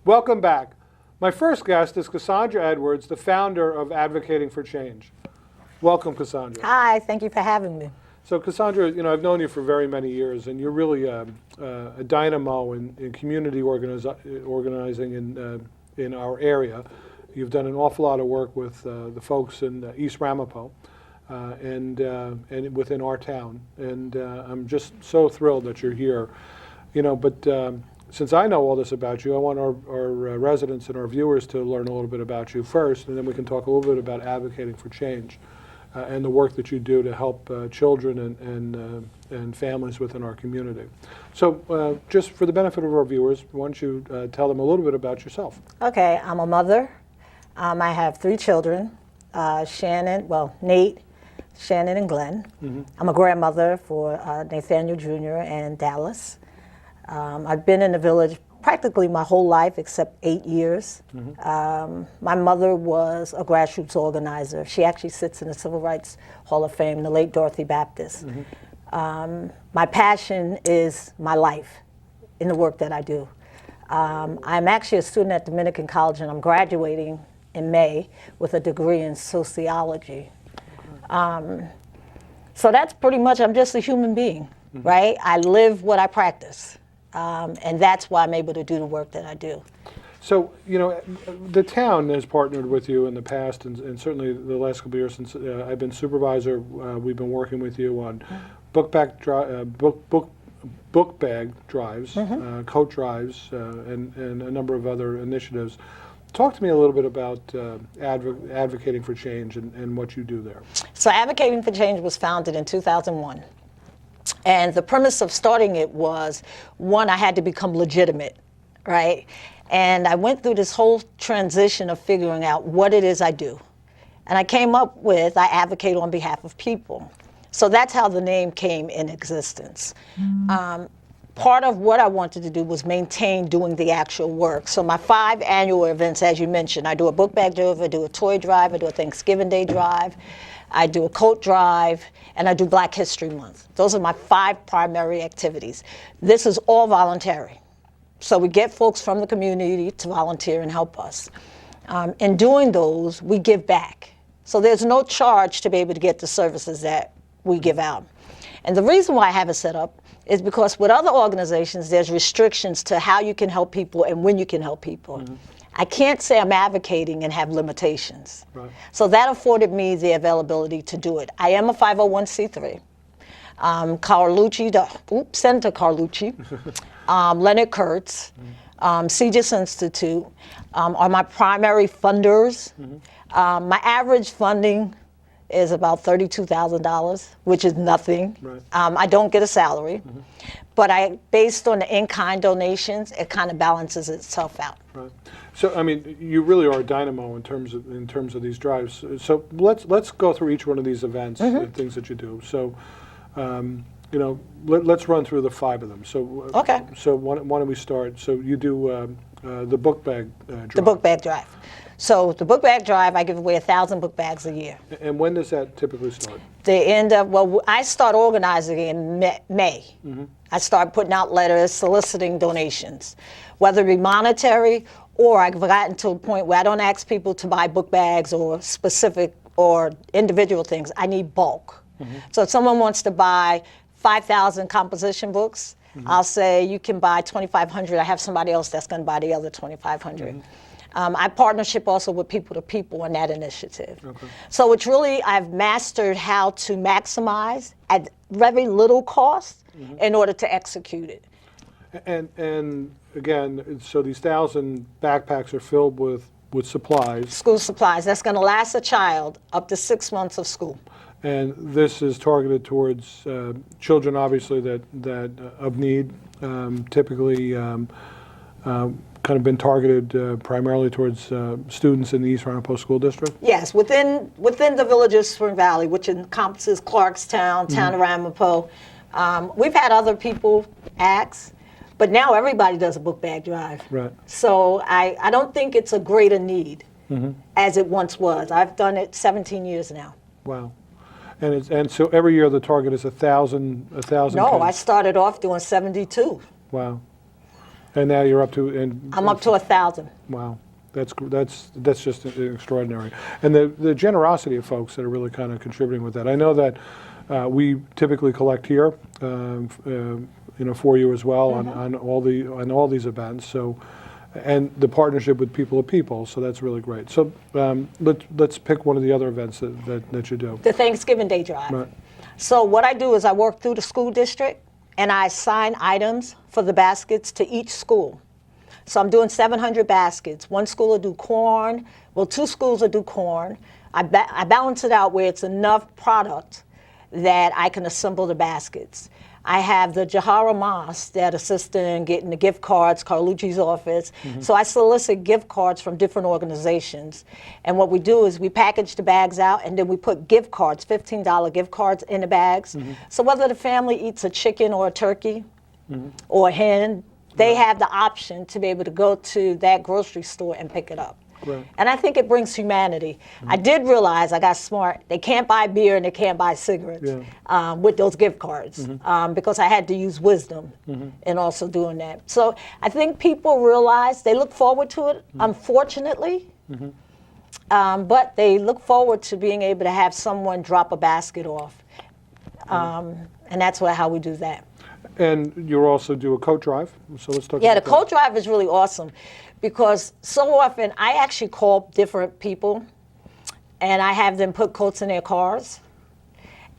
Welcome back. My first guest is Cassandra Edwards, the founder of Advocating for Change. Welcome, Cassandra. Hi, thank you for having me. So, Cassandra, I've known you for very many years, and you're really a dynamo in community organizing in our area. You've done an awful lot of work with the folks in East Ramapo and within our town, and I'm just so thrilled that you're here. Since I know all this about you, I want our residents and our viewers to learn a little bit about you first, and then we can talk a little bit about Advocating for Change and the work that you do to help children and families within our community. So just for the benefit of our viewers, why don't you tell them a little bit about yourself? Okay, I'm a mother. I have 3 children, Nate, Shannon, and Glenn. Mm-hmm. I'm a grandmother for Nathaniel Jr. and Dallas. I've been in the village practically my whole life except 8 years. Mm-hmm. My mother was a grassroots organizer. She actually sits in the Civil Rights Hall of Fame, the late Dorothy Baptist. Mm-hmm. My passion is my life in the work that I do. I'm actually a student at Dominican College, and I'm graduating in May with a degree in sociology. So that's pretty much, I'm just a human being, mm-hmm. right? I live what I practice. And that's why I'm able to do the work that I do. So, the town has partnered with you in the past, and certainly the last couple of years since I've been supervisor, we've been working with you on book bag drives, mm-hmm. Coat drives, and a number of other initiatives. Talk to me a little bit about Advocating for Change and what you do there. So Advocating for Change was founded in 2001. And the premise of starting it was, one, I had to become legitimate, right? And I went through this whole transition of figuring out what it is I do. And I came up with, I advocate on behalf of people. So that's how the name came in existence. Mm-hmm. Part of what I wanted to do was maintain doing the actual work. So my 5 annual events, as you mentioned, I do a book bag drive, I do a toy drive, I do a Thanksgiving Day drive, I do a coat drive, and I do Black History Month. Those are my 5 primary activities. This is all voluntary. So we get folks from the community to volunteer and help us. In doing those, we give back. So there's no charge to be able to get the services that we give out. And the reason why I have it set up is because with other organizations, there's restrictions to how you can help people and when you can help people. Mm-hmm. I can't say I'm advocating and have limitations. Right. So that afforded me the availability to do it. I am a 501c3. Senator Carlucci, Leonard Kurtz, CGIS Institute are my primary funders. Mm-hmm. My average funding is about $32,000, which is nothing. Right. I don't get a salary, mm-hmm. but based on the in-kind donations, it kind of balances itself out. Right. So, you really are a dynamo in terms of these drives. So let's go through each one of these events, mm-hmm. and things that you do. So, let's run through the 5 of them. So, okay. So why don't we start? So you do the book bag drive. The book bag drive. So the book bag drive, I give away 1,000 book bags a year. And when does that typically start? I start organizing in May. Mm-hmm. I start putting out letters soliciting donations, whether it be monetary or I've gotten to a point where I don't ask people to buy book bags or specific or individual things. I need bulk. Mm-hmm. So if someone wants to buy 5,000 composition books, mm-hmm. I'll say you can buy 2,500. I have somebody else that's going to buy the other 2,500. Mm-hmm. I partnership also with people to people on that initiative. Okay. So it's really, I've mastered how to maximize at very little cost, mm-hmm. in order to execute it. And again, so these 1,000 backpacks are filled with supplies. School supplies. That's going to last a child up to 6 months of school. And this is targeted towards children, obviously, that of need, typically kind of been targeted primarily towards students in the East Ramapo School District? Yes, within the village of Spring Valley, which encompasses Clarkstown, Town of Ramapo. We've had other people ask, but now everybody does a book bag drive. Right. So I don't think it's a greater need, mm-hmm. as it once was. I've done it 17 years now. Wow. And so every year the target is 1,000. No, kids. I started off doing 72. Wow. And now you're up to, and I'm up to 1,000. wow, that's just extraordinary. And the generosity of folks that are really kind of contributing with that. I know that we typically collect here, for you as well on all these events. So, and the partnership with People of People. So that's really great. So let's pick one of the other events that you do. The Thanksgiving Day Drive. Right. So what I do is I work through the school district and I assign items for the baskets to each school. So I'm doing 700 baskets. One school will do corn. Well, 2 schools will do corn. I balance it out where it's enough product that I can assemble the baskets. I have the Jahara Mosque that assists in getting the gift cards, Carlucci's office. So I solicit gift cards from different organizations. And what we do is we package the bags out and then we put gift cards, $15 gift cards in the bags. So whether the family eats a chicken or a turkey or a hen, they have the option to be able to go to that grocery store and pick it up. Right. And I think it brings humanity. I did realize, I got smart, they can't buy beer and they can't buy cigarettes with those gift cards because I had to use wisdom in also doing that. So I think people realize, they look forward to it, unfortunately, but they look forward to being able to have someone drop a basket off. And that's how we do that. And you also do a coat drive. So let's talk Yeah, about the coat drive is really awesome because so often I actually call different people and I have them put coats in their cars.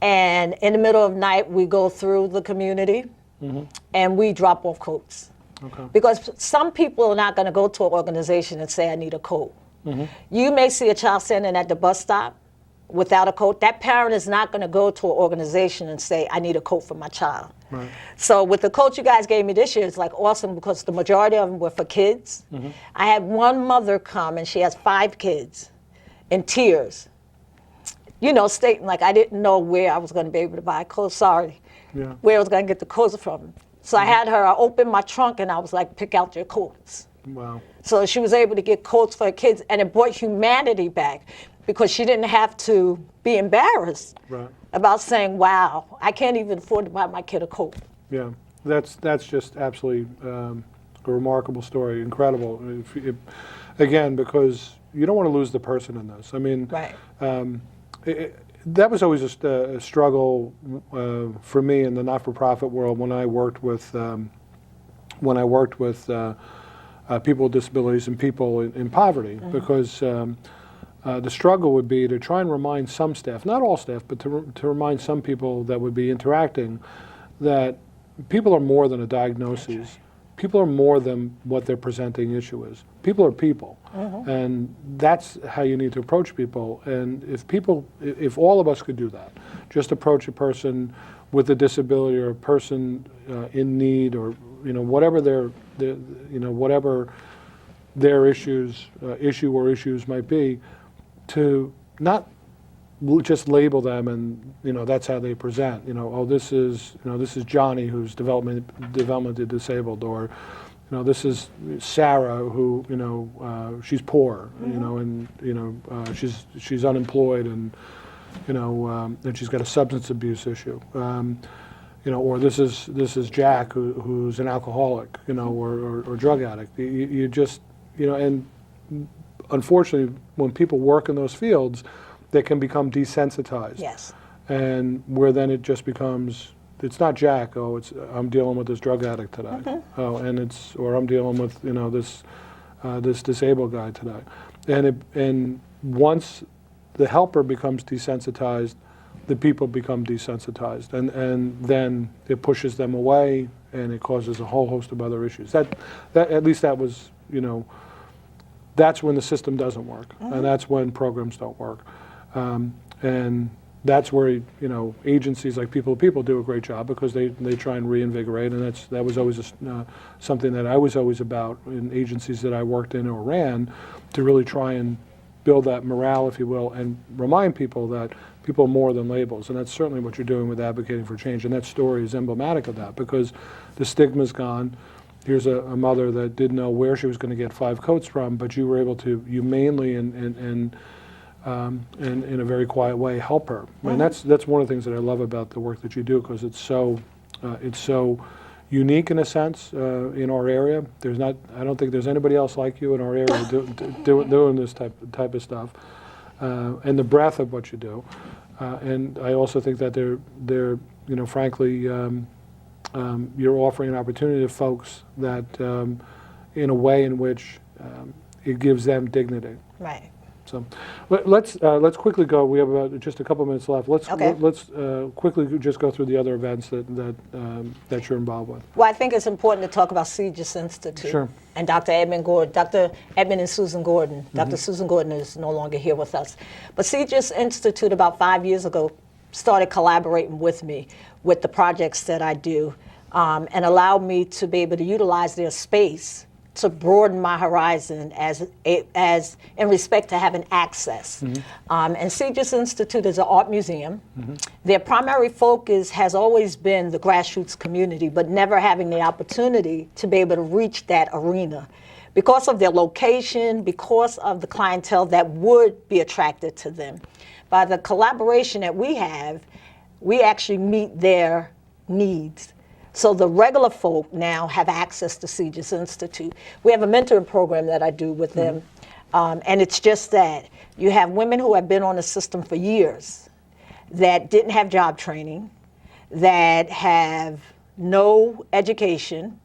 And in the middle of the night, we go through the community and we drop off coats. Okay. Because some people are not going to go to an organization and say, I need a coat. You may see a child standing at the bus stop without a coat. That parent is not going to go to an organization and say, I need a coat for my child. Right. So with the coats you guys gave me this year, it's like awesome because the majority of them were for kids. I had one mother come and she has 5 kids in tears, stating like, I didn't know where I was going to be able to buy coats, where I was going to get the coats from. So I had her, I opened my trunk and I was like, pick out your coats. Wow. So she was able to get coats for her kids and it brought humanity back because she didn't have to be embarrassed about saying, wow, I can't even afford to buy my kid a coat. Yeah, that's just absolutely a remarkable story, incredible. Again, because you don't want to lose the person in this. I mean, that was always a struggle for me in the not-for-profit world when I worked with people with disabilities and people in poverty, because the struggle would be to try and remind some staff, not all staff, but to remind some people that would be interacting that people are more than a diagnosis. People are more than what their presenting issue is. People are people. And that's how you need to approach people. And if all of us could do that, just approach a person with a disability or a person in need or whatever whatever their issue or issues might be, to not just label them and that's how they present. Oh, this is Johnny who's developmentally disabled, or this is Sarah who she's poor, and she's unemployed and and she's got a substance abuse issue, or this is Jack who's an alcoholic, or drug addict. You just and unfortunately, when people work in those fields, they can become desensitized. Yes. And where then it just becomes, it's not Jack. Oh, I'm dealing with this drug addict today. Oh, or I'm dealing with this disabled guy today. And once the helper becomes desensitized, the people become desensitized, and then it pushes them away, and it causes a whole host of other issues. That at least that was that's when the system doesn't work, and that's when programs don't work, and that's where agencies like People to People do a great job, because they try and reinvigorate, and that was always something that I was always about in agencies that I worked in or ran, to really try and build that morale, if you will, and remind people that people are more than labels. And that's certainly what you're doing with Advocating for Change, and that story is emblematic of that, because the stigma's gone. Here's a mother that didn't know where she was going to get 5 coats from, but you were able to humanely and in a very quiet way help her. And that's one of the things that I love about the work that you do, because it's so unique in a sense in our area. I don't think there's anybody else like you in our area doing this type of stuff, and the breadth of what you do. And I also think that they're frankly, you're offering an opportunity to folks that, in a way in which it gives them dignity. Right. So let's quickly go. We have about just a couple minutes left. Let's quickly just go through the other events that you're involved with. Well, I think it's important to talk about CGIS Institute. Sure. And Dr. Edmund Gordon, Dr. Edmund and Susan Gordon. Dr. Susan Gordon is no longer here with us. But CGIS Institute about 5 years ago started collaborating with me with the projects that I do, and allowed me to be able to utilize their space to broaden my horizon as in respect to having access. And CGIS Institute is an art museum. Their primary focus has always been the grassroots community, but never having the opportunity to be able to reach that arena because of their location, because of the clientele that would be attracted to them. By the collaboration that we have, we actually meet their needs. So the regular folk now have access to CGIS Institute. We have a mentoring program that I do with them, and it's just that. You have women who have been on the system for years that didn't have job training, that have no education,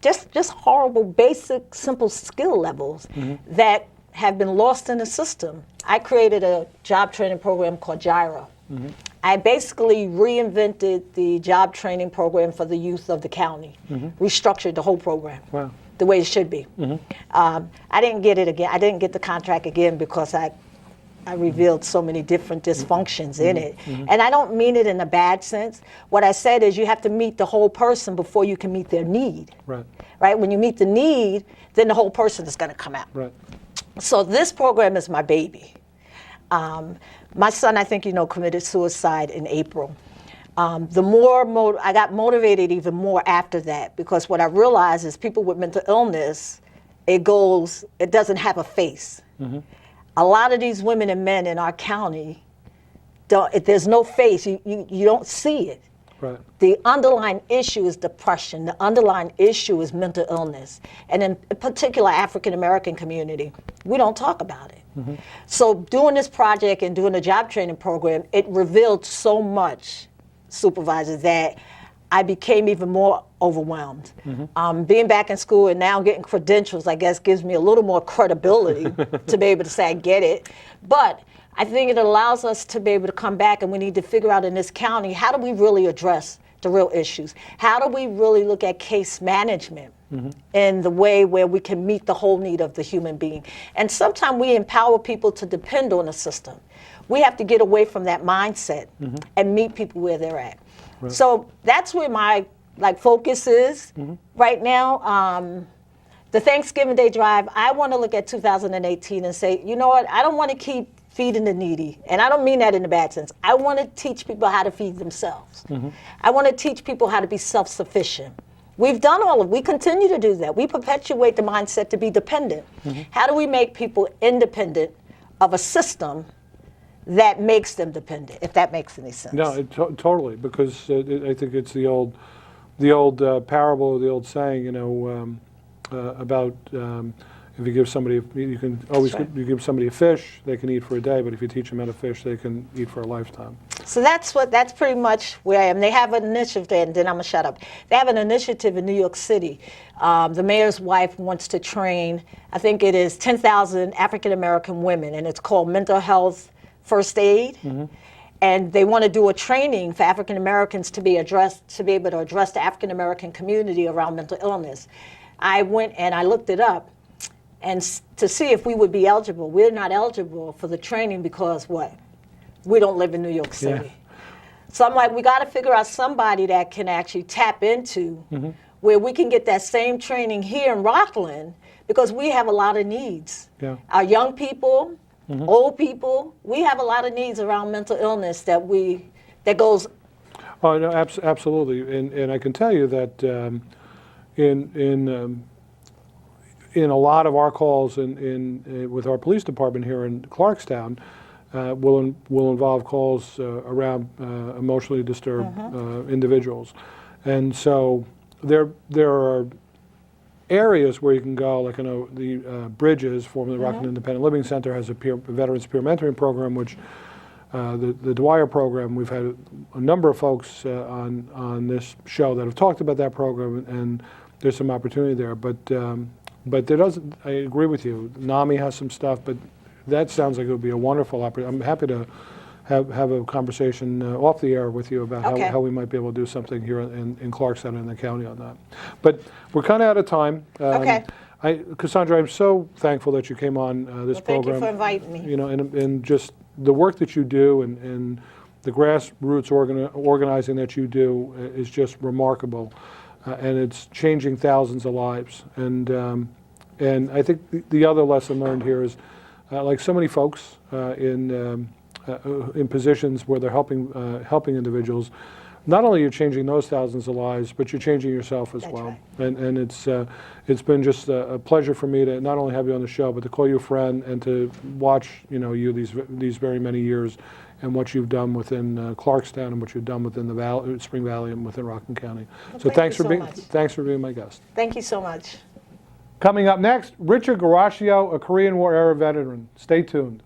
just horrible, basic, simple skill levels that have been lost in the system. I created a job training program called JIRA. I basically reinvented the job training program for the youth of the county, restructured the whole program the way it should be. I didn't get it again. I didn't get the contract again because I revealed so many different dysfunctions in it. And I don't mean it in a bad sense. What I said is you have to meet the whole person before you can meet their need. Right? When you meet the need, then the whole person is going to come out. So this program is my baby. My son, I think committed suicide in April. I got motivated even more after that, because what I realized is people with mental illness, it doesn't have a face. A lot of these women and men in our county, there's no face. You don't see it. The underlying issue is depression. The underlying issue is mental illness. And in particular, African American community, we don't talk about it. So doing this project and doing the job training program, it revealed so much, Supervisor, that I became even more overwhelmed. Being back in school and now getting credentials, I guess, gives me a little more credibility to be able to say I get it. But I think it allows us to be able to come back, and we need to figure out in this county, how do we really address the real issues? How do we really look at case management in the way where we can meet the whole need of the human being? And sometimes we empower people to depend on the system. We have to get away from that mindset and meet people where they're at. So that's where my focus is right now. The Thanksgiving Day drive, I want to look at 2018 and say, you know what, I don't want to keep feeding the needy. And I don't mean that in a bad sense. I want to teach people how to feed themselves. I want to teach people how to be self-sufficient. We've done we continue to do that. We perpetuate the mindset to be dependent. How do we make people independent of a system that makes them dependent, if that makes any sense? No, totally, because I think it's the old parable, the old saying, about if you give somebody, you can always you give somebody a fish, they can eat for a day, but if you teach them how to fish, they can eat for a lifetime. So that's pretty much where I am. They have an initiative, and then I'm gonna shut up. They have an initiative in New York City. The mayor's wife wants to train, I think it is 10,000 African American women, and it's called Mental Health First Aid. And they want to do a training for African Americans to be able to address the African American community around mental illness. I went and I looked it up, and to see if we would be eligible. We're not eligible for the training because what? We don't live in New York City. So I'm like, we got to figure out somebody that can actually tap into where we can get that same training here in Rockland, because we have a lot of needs. Our young people, old people, we have a lot of needs around mental illness that goes. Oh no, absolutely, and I can tell you that in a lot of our calls with our police department here in Clarkstown, will involve calls around emotionally disturbed individuals, and so there are areas where you can go, like the Bridges, formerly Rockland Independent Living Center, has a veterans peer mentoring program, which the Dwyer program, we've had a number of folks on this show that have talked about that program, and there's some opportunity there. But there doesn't. I agree with you. NAMI has some stuff, but that sounds like it would be a wonderful opportunity. I'm happy to have a conversation off the air with you about Okay. how we might be able to do something here in Clarkstown and the county on that. But we're kind of out of time. Okay. Cassandra, I'm so thankful that you came on this Well, thank you program. for inviting me. You know, and just the work that you do and the grassroots organizing that you do is just remarkable, and it's changing thousands of lives. And I think the other lesson learned here is, like so many folks in positions where they're helping individuals, not only you're changing those thousands of lives, but you're changing yourself as That's well. right. And it's been just a pleasure for me to not only have you on the show, but to call you a friend and to watch you these very many years and what you've done within Clarkstown and what you've done within the Spring Valley and within Rockland County. Well, So thank you so much. thanks for being my guest. Thank you so much. Coming up next, Richard Garaccio, a Korean War era veteran. Stay tuned.